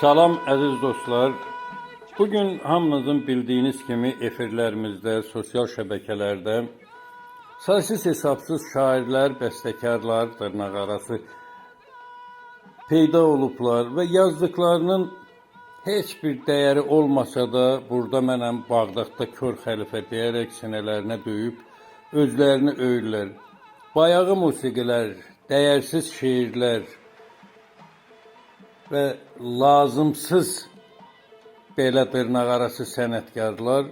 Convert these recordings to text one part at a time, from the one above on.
Salam əziz dostlar. Bugün hamınızın bildiyiniz kimi efirlərimizdə, sosial şəbəkələrdə saysız hesabsız şairlər, bəstəkarlar, dırnaqarası peyda olublar və yazdıklarının heç bir dəyəri olmasa da burada mənəm Bağdadda kör xəlifə deyərək sinələrinə döyüb özlərini öyürlər. Bayağı musiqilər, dəyərsiz şeirlər və lazımsız belə dırnaqarası sənətkarlar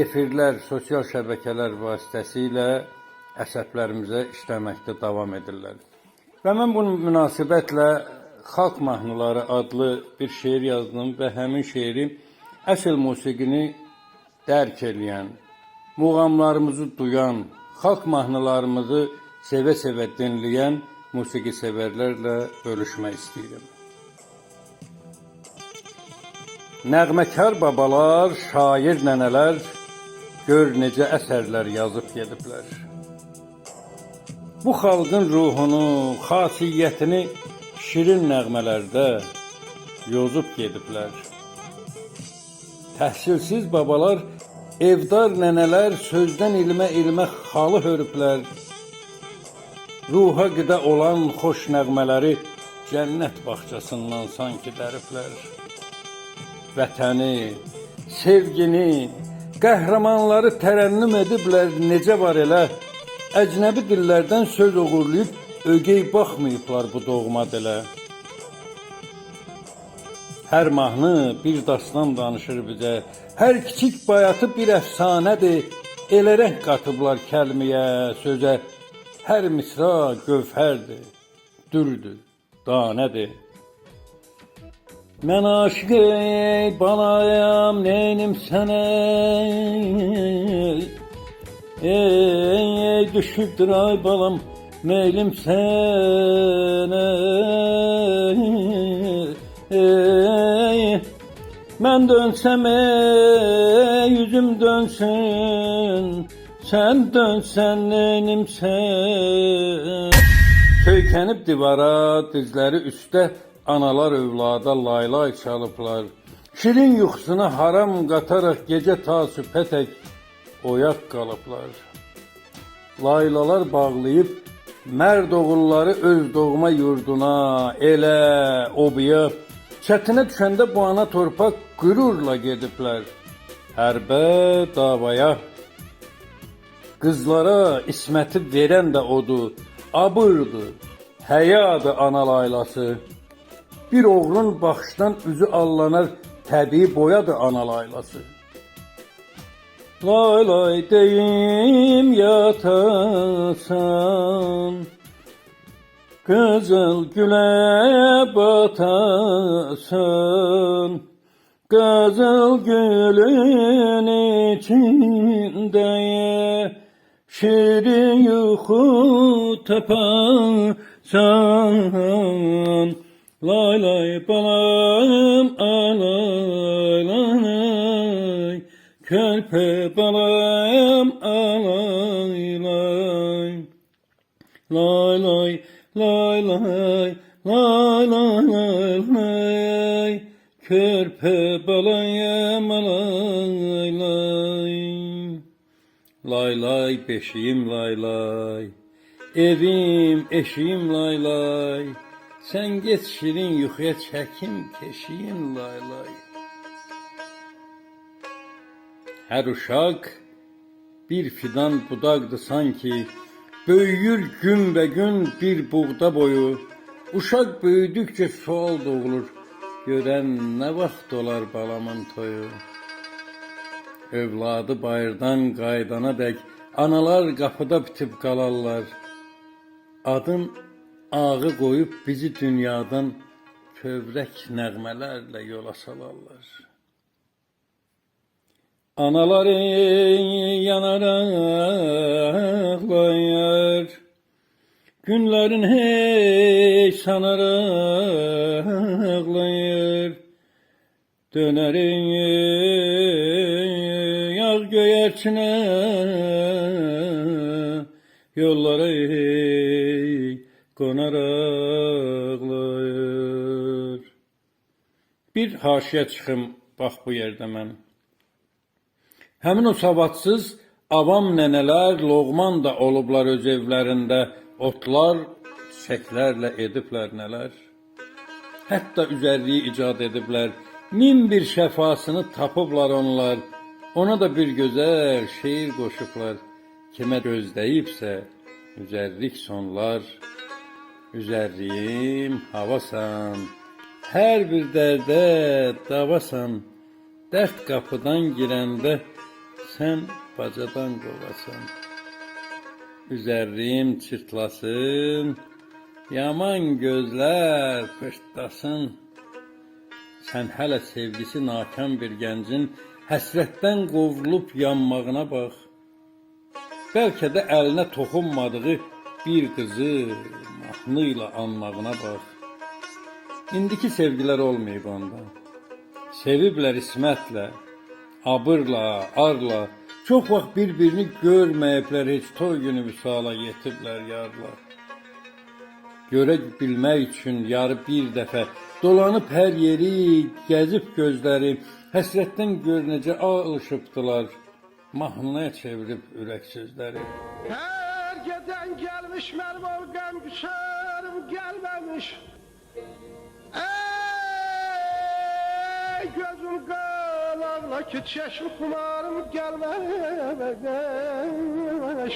efirlər, sosial şəbəkələr vasitəsilə əsəblərimizə işləməkdə davam edirlər. Və mən bu münasibətlə Xalq Mahnıları adlı bir şeir yazdım və həmin şeiri əsl musiqini dərk eləyən, muğamlarımızı duyan, xalq mahnılarımızı sevə-sevə dinləyən musiqi sevərlərlə bölüşmək istəyirəm. Nəğməkar babalar, şair nənələr gör necə əsərlər yazıb gediblər. Bu xalqın ruhunu, xasiyyətini şirin nəğmələrdə yozub gediblər. Təhsilsiz babalar, evdar nənələr sözdən ilmə xalı hörüblər. Ruha qida olan xoş nəğmələri cənnət bağçasından sanki dəriblər. Vətəni, sevgini, qəhrəmanları tərənnüm ediblər, necə var elə. Əcnəbi dillərdən söz uğurlayıb ögey baxmayıblar bu doğma dilə. Hər mahnı bir dastan danışır bizə, hər kiçik bayatı bir əfsanədir. Elə rəng qatıblar kəlməyə, sözə. Hər misra gövhərdir, dürdür, danədir. Mən aşık balayam, neynim sənə, ey düşübdür ay balam, meylim sənə, mən dönsəm yüzüm dönsün, sən dönsən neynim sən. Söykənib divara, dizləri üstə, analar övlada laylay çalıblar. Şirin yuxusuna haram qataraq gecə ta sübhətək oyaq qalıblar. Laylalar bağlayıb mərd oğulları öz doğma yurduna, elə obaya, çətinə düşəndə bu ana torpaq qürurla gediblər. Hərbə, davaya, qızlara isməti verən də odur, abırdır, həyadır ana laylası. Bir oğlun baxışdan üzü allanar, təbii boyadır ana laylası. Lay lay deyim yatasan, qızıl gülə batasan, qızıl gülün içindəyə şirin yuxu tapasan. Lay lay balam, alay lay, körpə balam, alay lay. Lay lay, lay lay, lay lay lay, körpə balayam, alay lay. Lay lay beşiyim lay lay, evim eşiyim lay lay. Sən get şirin yuxuya çəkim keşiyin lay lay. Hər uşaq bir fidan budaqdır sanki, böyüyür gün və gün bir buğda boyu. Uşaq böyüdükcə sual doğulur, görən nə vaxt olar balamın toyu. Övladı bayırdan qaydana dək, analar qapıda bitib qalarlar. Adın ağı qoyub bizi dünyadan kövrək nəğmələrlə yola salarlar. Anaları yanaraq ağlayır, günlərin hey sanaraq ağlayır. Dönərin yağ göyərçinə, yolları qonar ağlayır. Bir haşiyə çıxım bax bu yerdə mən. Həmin o savadsız avam nənələr loğman da olublar öz evlərində, otlar, çiçəklərlə ediblər nələr. Hətta üzərliyi icad ediblər, min bir şəfasını tapıblar onlar. Ona da bir gözəl şeir qoşublar. Kimə gözdəyibsə üzərlik sonlar. Üzərliyim havasan, hər bir dərdə davasan. Dərd qapıdan girəndə sən bacadan qovasan. Üzərliyim çırtlasın, yaman gözlər pırtlasın. Sən hələ sevgisi nakam bir gəncin həsrətdən qovrulub yanmağına bax. Bəlkə də əlinə toxunmadığı bir qızı mahnıyla anmağına bax. İndiki sevgilər olmayıb onda. Seviblər ismətlə, abırla, arla. Çox vaxt bir-birini görməyiblər, heç toy günü vüsala yetiblər yarla. Görə bilmək üçün yarı bir dəfə dolanıb hər yeri, gəzib gözləri, həsrətdən gör necə alışıbdılar, mahnıya çevirib ürək sözləri. Hər gedən gəlmiş mənim o qəm düşərim gəlməmiş. Ey gözüm qalaqla ki çeşmi xumarım gəlməmiş.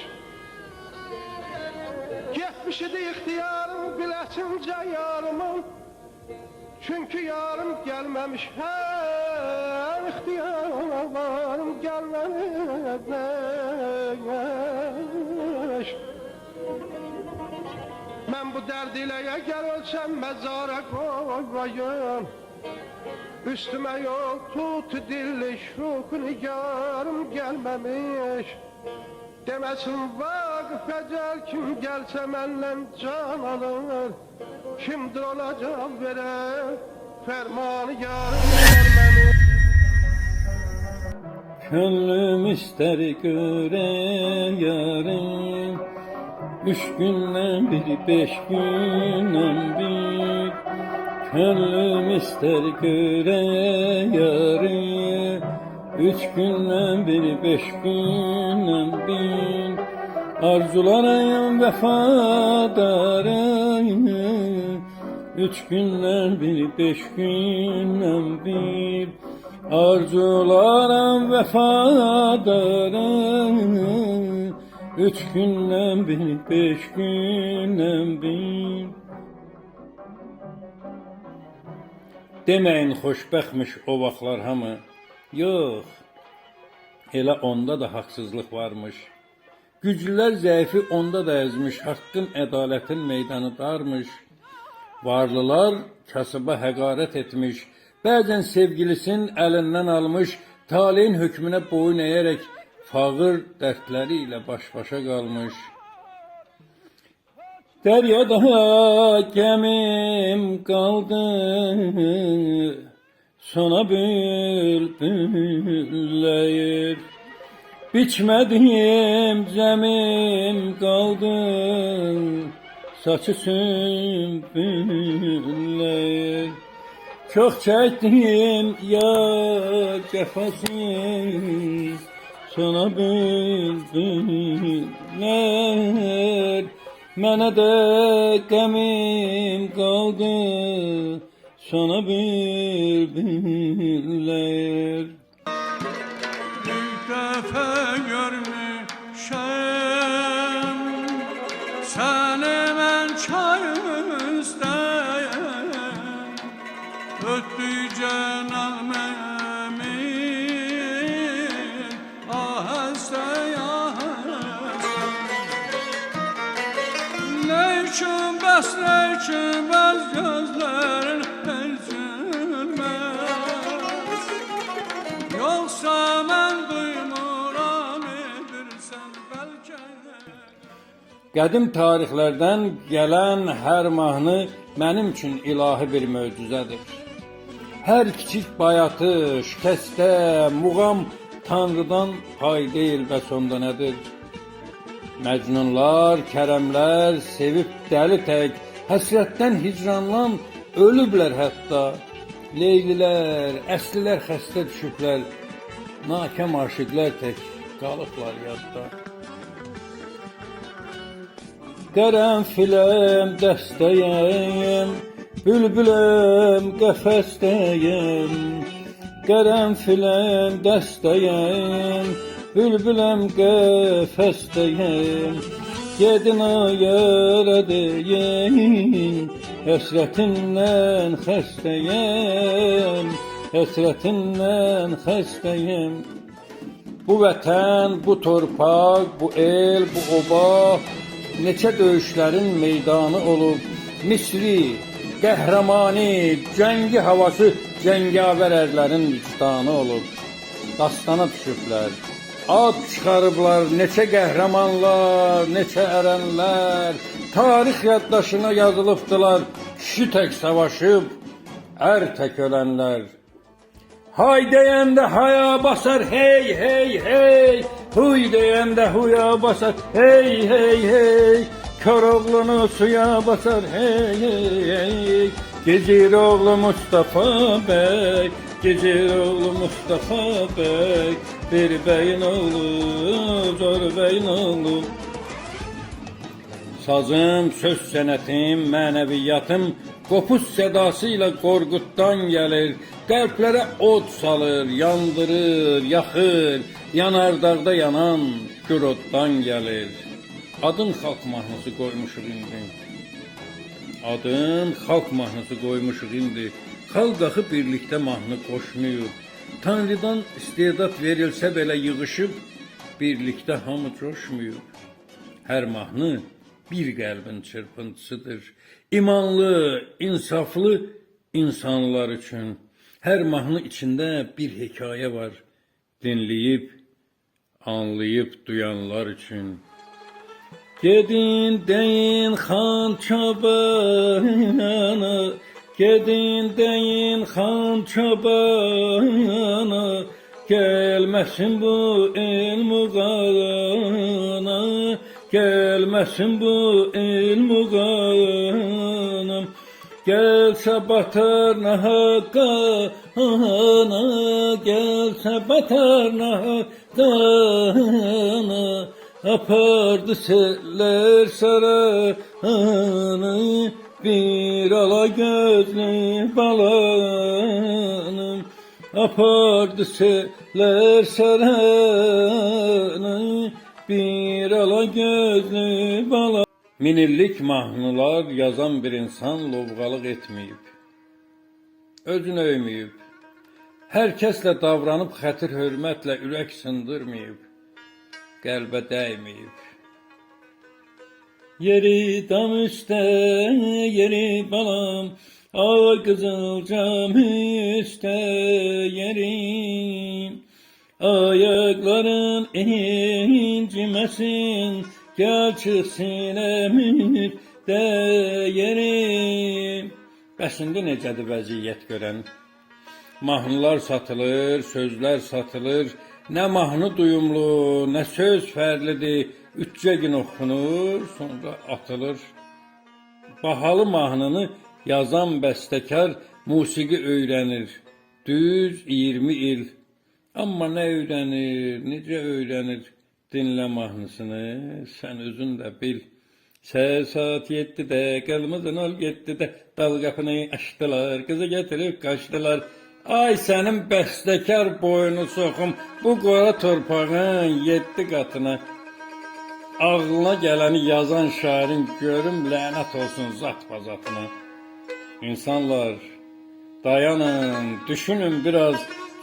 Getmiş idi ixtiyarım biləsince yarımın. Çünkü yarım gelmemiş, her ihtiyarlarım gelmemiş. Ben bu derdiyle gel ölsem mezara koyayım. Üstüme yol tut dilli şuk nigarım gelmemiş. Demesin vakıf ecel kim gelse menden can alır. Kimdir olacak veren fermanı yarım vermemiş. Könlüm ister göre yarım, 3 gündən biri 5 gündən bir. Könlüm ister göre yarım, 3 gündən biri 5 gündən bir. Arzularım vəfadarım, 3 gündən biri 5 gündən bir. Arzularım vəfadarım, 3 gündən biri 5 gündən bir. Deməyin xoşbəxtmiş o vaxtlar hamı. Yox, elə onda da haqsızlıq varmış. Güclülər zəifi onda da əzmiş, haqqın, ədalətin meydanı darmış. Varlılar kasıba həqarət etmiş, bəzən sevgilisinin əlindən almış, taleyin hökmünə boyun əyərək fağır dərdləri ilə baş-başa qalmış. Dəryada gəmim qaldı, sona bülbülləyir. Biçmədiyim cəmim qaldı, saçı sümbülləyir. Çox çəkdim yar cəfasız, sona bülbüller. Mənə də qəmim qaldı, sona bülbüller. Bir dəfə görmüşəm, səni mən çayın üstəyəm. Ötdükcə nəğməmin ahəstə-ahəstə. Leykin bəs gözlərin əcilməz. Yoksa mən duymuram edirsən bəlkə. Qədim tarixlərdən gələn hər mahnı mənim üçün ilahi bir möcüzədir. Hər kiçik bayatı, şikəstə, muğam Tanrıdan pay deyil bəs onda nədir? Məcnunlar, kərəmlər sevib dəli tək, həsrətdən hicranlan ölüblər hətta. Leylilər, əslilər xəstə düşüblər, nakam aşıqlar tək qalıblar yadda. Qərənfiləm dəstəyəm, bülbüləm qəfəsdəyəm. Qərənfiləm dəstəyəm, bülbüləm qəfəsdəyəm. Gedin o yerə deyin, həsrətindən xəstəyəm, həsrətindən xəstəyəm. Bu vətən, bu torpaq, bu el, bu oba neçə döyüşlərin meydanı olub. Misri, qəhrəmani, cəngi havası cəngavər ərlərin vicdanı olub. Dastana düşüblər, ad çıxarıblar neçə qəhrəmanlar, neçə ərənlər. Tarix yaddaşına yazılıbdılar, kişi tək savaşıb, ər tək ölənlər. Hay deyəndə haya basar, hey, hey, hey. Huy deyəndə huya basar, hey, hey, hey. Koroğlunu suya basar, hey, hey, hey. Gecir oğlu Mustafa Bey, gecir oğlu Mustafa Bey. Bir beyin oğlu, zor beyin oğlu. Sazım, söz sənətim, mənəviyyatım qopuz sədasıyla Qorquddan gəlir. Qəlblərə od salır, yandırır, yaxır. Yanardağda yanan güroddan gəlir. Adın xalq mahnısı qoymuşuq indi. Adın xalq mahnısı qoymuşuq indi. Xalq axı birlikdə mahnı qoşmayıb. Tanrıdan istedad verilsə belə yığışıb, birlikdə hamı coşmayıb. Hər mahnı bir qəlbin çırpıntısıdır. İmanlı, insaflı insanlar üçün. Hər mahnı içində bir hekayə var. Dinləyib, anlayıb duyanlar üçün. Gedin deyin Xan Çobana, gedin deyin Xan Çobana, gəlməsin bu el muğana, gəlməsin bu el muğana. Gəlsə batar nahaqana, gəlsə batar nahaqana. Apardı seller saranı, bir ala gözlü balanım. Apardı seller saranı, bir ala gözlü balanım. Minillik mahnılar yazan bir insan lovğalıq etməyib, özünü öyməyib, hər kəslə davranıb xətir hörmətlə ürək sındırmayıb, qəlbə dəyməyib. Yeri dam üstə, yeri balam, ay qızılcam üstə yerim. Ayaqların inciməsin, gəl çıx sinəmdə yerim. Bəs indi necədir vəziyyət görən? Mahnılar satılır, sözlər satılır. Nə mahnı duyumlu, nə söz fərlidir. Üçcə gün oxunur, sonra atılır. Bahalı mahnını yazan bəstəkar musiqi öyrənir. Düz 20 il. Amma nə öyrənir, necə öyrənir? Dinlə mahnısını, sən özün də bil. Saat 7-də, qəlmizin ol 7-də, dal qapını açdılar, qızı gətirib qaçdılar. Ay sənin bəstəkar boynu soxum, bu qora torpağın 7 qatına. Ağlına gələni yazan şairin görüm lənət olsun zat bazatına. İnsanlar, dayanın, düşünün biraz,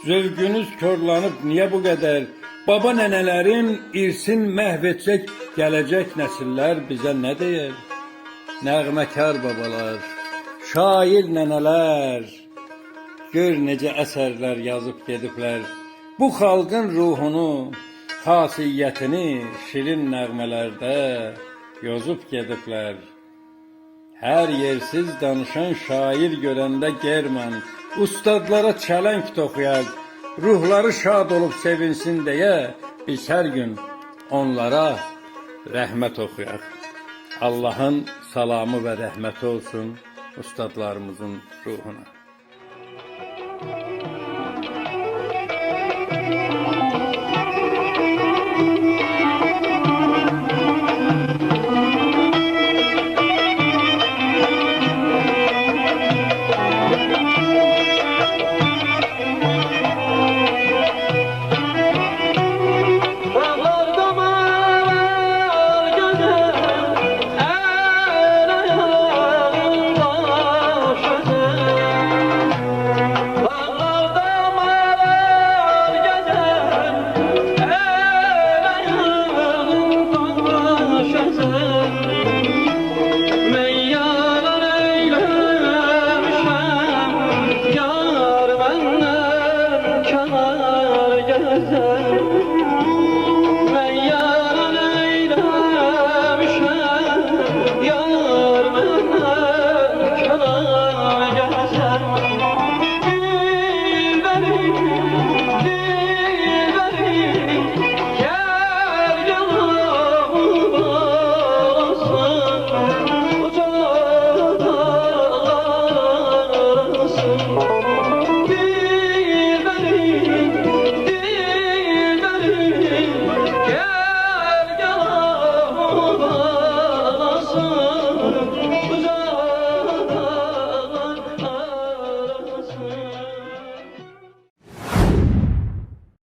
zövqünüz körlanıb niyə bu qədər? Baba nənələrin irsin məhv edəcək gələcək nəsillər bizə nə deyər? Nəğməkar babalar, şair nənələr, gör necə əsərlər yazıb gediblər. Bu xalqın ruhunu, xasiyyətini şirin nəğmələrdə yozub gediblər. Hər yersiz danışan şair görəndə germən, ustadlara çələng toxuyaq, ruhları şad olub sevinsin deyə biz hər gün onlara rəhmət oxuyaq. Allahın salamı və rəhməti olsun ustadlarımızın ruhuna.